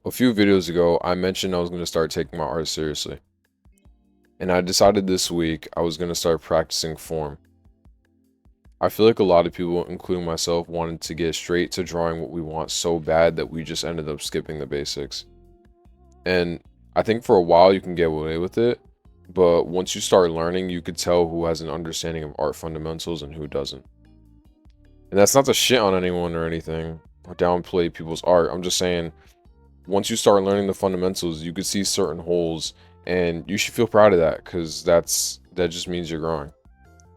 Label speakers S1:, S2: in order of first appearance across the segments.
S1: A few videos ago, I mentioned I was going to start taking my art seriously. And I decided this week I was going to start practicing form. I feel like a lot of people, including myself, wanted to get straight to drawing what we want so bad that we just ended up skipping the basics. And I think for a while you can get away with it, but once you start learning, you could tell who has an understanding of art fundamentals and who doesn't. And that's not to shit on anyone or anything or downplay people's art. I'm just saying once you start learning the fundamentals, you could see certain holes, and you should feel proud of that because that just means you're growing.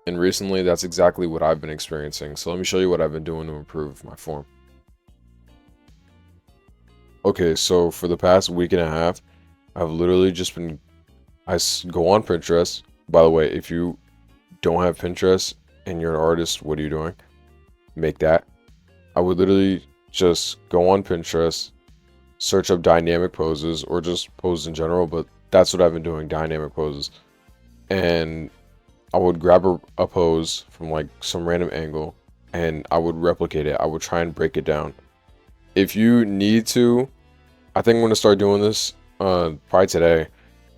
S1: And recently, that's exactly what I've been experiencing. So let me show you what I've been doing to improve my form. Okay, so for the past week and a half, I've literally just been go on Pinterest. By the way, if you don't have Pinterest and you're an artist, what are you doing? Make that. I would literally just go on Pinterest, search up dynamic poses or just poses in general, but that's what I've been doing, dynamic poses. And I would grab a pose from like some random angle and I would replicate it. I would try and break it down. If you need to, I think I'm going to start doing this probably today.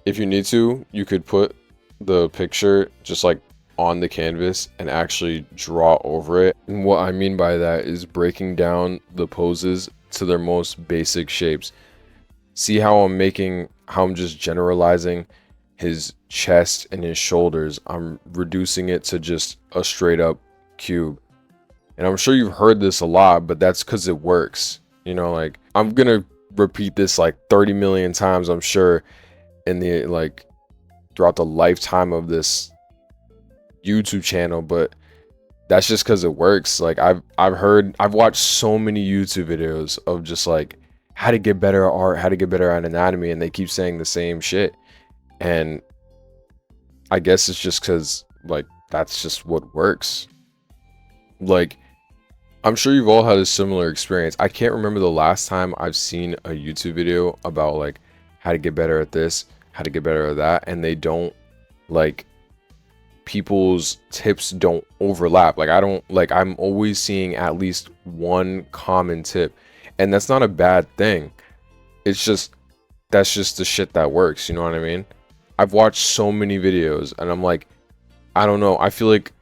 S1: If you need to, you could put the picture just like on the canvas and actually draw over it. And what I mean by that is breaking down the poses to their most basic shapes. See how I'm just generalizing his chest and his shoulders. I'm reducing it to just a straight up cube. And I'm sure you've heard this a lot, but that's because it works. You know, like I'm gonna repeat this like 30 million times, I'm sure, in the like throughout the lifetime of this YouTube channel, but that's just because it works. Like I've watched so many YouTube videos of just like how to get better at art, how to get better at anatomy, and they keep saying the same shit. And I guess it's just because like that's just what works. Like I'm sure you've all had a similar experience. I can't remember the last time I've seen a YouTube video about like how to get better at this, how to get better at that, and they don't like people's tips don't overlap. Like I don't like I'm always seeing at least one common tip, and that's not a bad thing. It's just that's just the shit that works, you know what I mean? I've watched so many videos and I'm like, I don't know, I feel like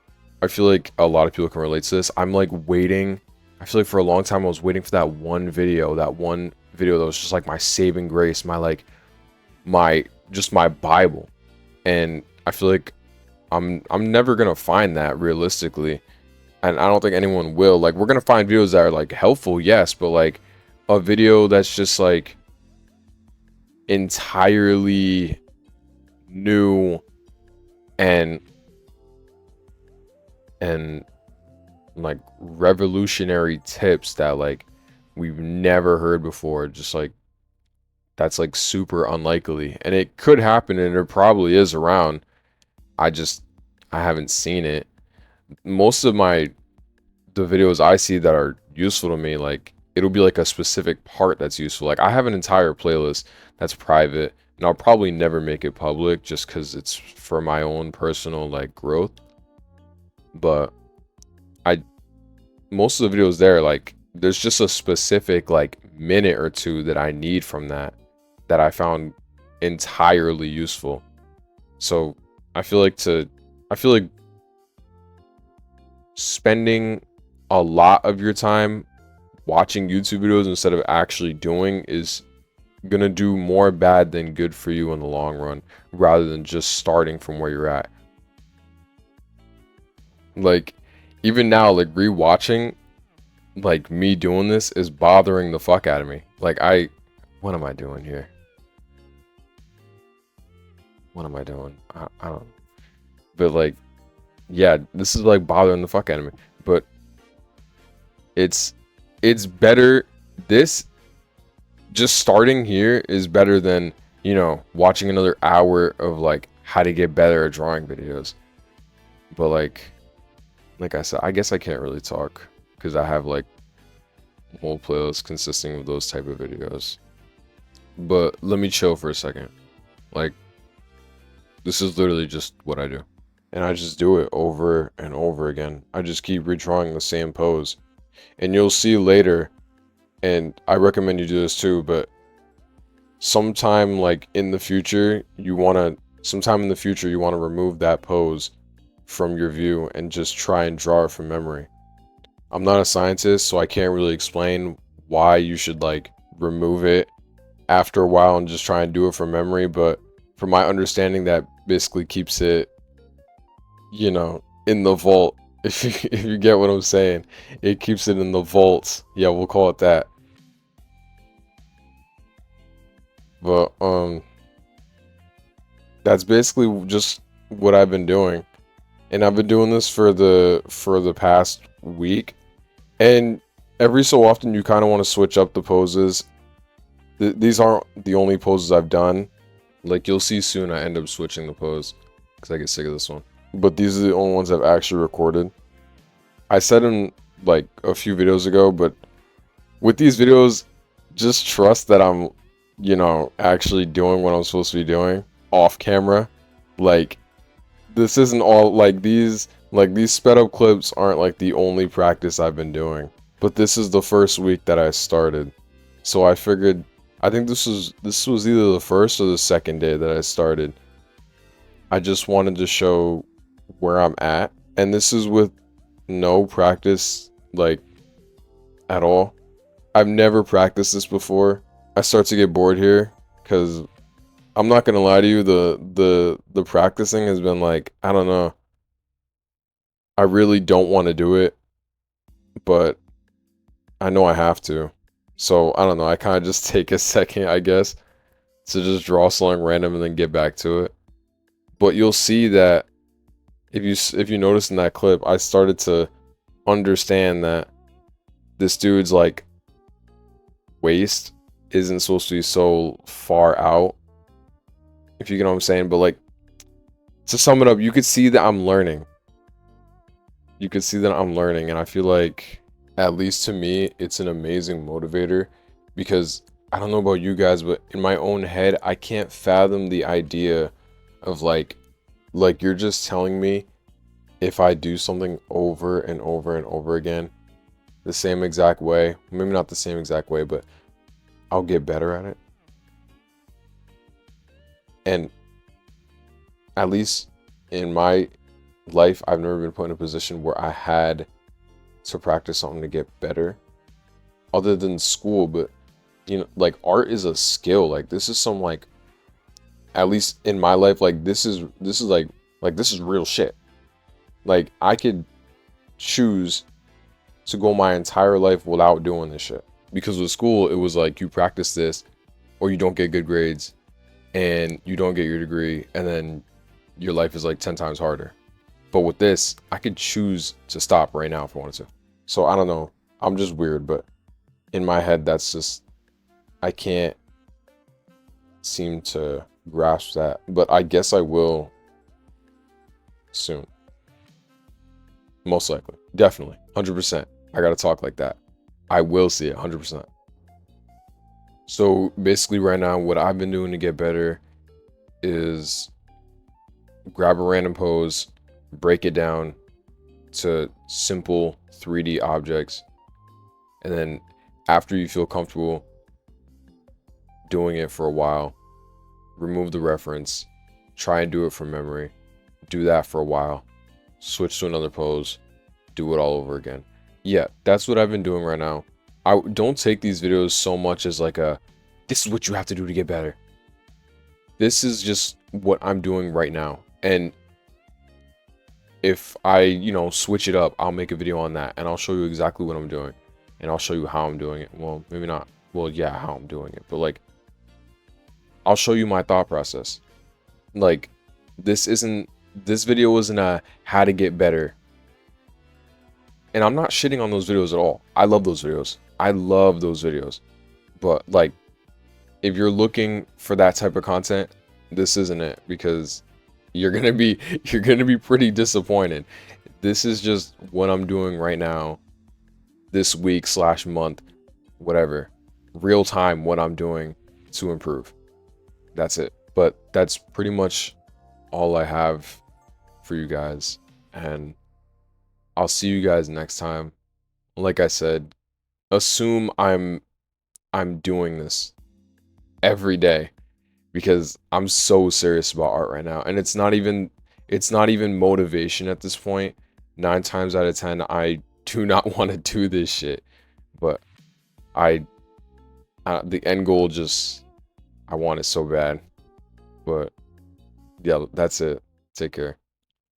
S1: a lot of people can relate to this. I'm like waiting. I feel like for a long time I was waiting for that one video that was just like my saving grace, my like my Bible. And I feel like I'm never gonna find that realistically, and I don't think anyone will. Like we're gonna find videos that are like helpful, yes, but like a video that's just like entirely new and and like revolutionary tips that like we've never heard before, just like that's like super unlikely, and it could happen and it probably is around. I haven't seen it. Most of the videos I see that are useful to me, like it'll be like a specific part that's useful. Like I have an entire playlist that's private and I'll probably never make it public just because it's for my own personal like growth. But I most of the videos there, like there's just a specific like minute or two that I need from that I found entirely useful. So I feel like spending a lot of your time watching YouTube videos instead of actually doing is gonna do more bad than good for you in the long run, rather than just starting from where you're at. Like even now, like rewatching like me doing this is bothering the fuck out of me. Like what am I doing here? What am I doing? I don't. But like, yeah, this is like bothering the fuck out of me. But it's it's better. This just starting here is better than watching another hour of like how to get better at drawing videos. But like I said, I guess I can't really talk because I have like a whole playlist consisting of those type of videos. But let me chill for a second. Like this is literally just what I do. And I just do it over and over again. I just keep redrawing the same pose. And you'll see later, and I recommend you do this too, but sometime like in the future, sometime in the future, you want to remove that pose from your view and just try and draw it from memory. I'm not a scientist, so I can't really explain why you should like remove it after a while and just try and do it from memory, but from my understanding, that basically keeps it, in the vault. If you get what I'm saying, it keeps it in the vault. Yeah, we'll call it that. But that's basically just what I've been doing. And I've been doing this for the past week. And every so often you kind of want to switch up the poses. These aren't the only poses I've done. Like you'll see soon I end up switching the pose because I get sick of this one. But these are the only ones I've actually recorded. I said in like a few videos ago, but with these videos, just trust that I'm, actually doing what I'm supposed to be doing off camera. Like this isn't all like these sped up clips aren't like the only practice I've been doing. But this is the first week that I started. So I figured I think this was either the first or the second day that I started. I just wanted to show where I'm at, and this is with no practice like at all. I've never practiced this before. I start to get bored here because I'm not gonna lie to you, the practicing has been like, I don't know. I really don't want to do it, but I know I have to. So I don't know. I kind of just take a second, I guess, to just draw something random and then get back to it. But you'll see that if you notice in that clip, I started to understand that this dude's like waist isn't supposed to be so far out. If you get what I'm saying, but like to sum it up, you could see that I'm learning. You could see that I'm learning, and I feel like, at least to me, it's an amazing motivator because I don't know about you guys, but in my own head, I can't fathom the idea of like you're just telling me if I do something over and over and over again, the same exact way, maybe not the same exact way, but I'll get better at it. And at least in my life, I've never been put in a position where I had to practice something to get better other than school. But like art is a skill. Like this is some like, at least in my life, like this is like this is real shit. Like I could choose to go my entire life without doing this shit, because with school it was like you practice this or you don't get good grades and you don't get your degree, and then your life is like 10 times harder. But with this, I could choose to stop right now if I wanted to. So I don't know, I'm just weird, but in my head, that's just, I can't seem to grasp that. But I guess I will soon. Most likely. Definitely. 100%. I gotta talk like that. I will see it 100%. So basically right now, what I've been doing to get better is grab a random pose, break it down to simple 3D objects, and then after you feel comfortable doing it for a while, remove the reference, try and do it from memory, do that for a while, switch to another pose, do it all over again. Yeah, that's what I've been doing right now. I don't take these videos so much as like this is what you have to do to get better. This is just what I'm doing right now. And if I, switch it up, I'll make a video on that and I'll show you exactly what I'm doing. And I'll show you how I'm doing it. Well, maybe not. Well, yeah, how I'm doing it. But like, I'll show you my thought process. Like, this video isn't a how to get better. And I'm not shitting on those videos at all. I love those videos. I love those videos. But like, if you're looking for that type of content, this isn't it, because you're gonna be pretty disappointed. This is just what I'm doing right now, this week / month, whatever, real time, what I'm doing to improve. That's it. But that's pretty much all I have for you guys, and I'll see you guys next time. Like I said, assume I'm doing this every day because I'm so serious about art right now. And it's not even motivation at this point. 9 times out of 10, I do not want to do this shit. But I the end goal just I want it so bad. But yeah, that's it. Take care.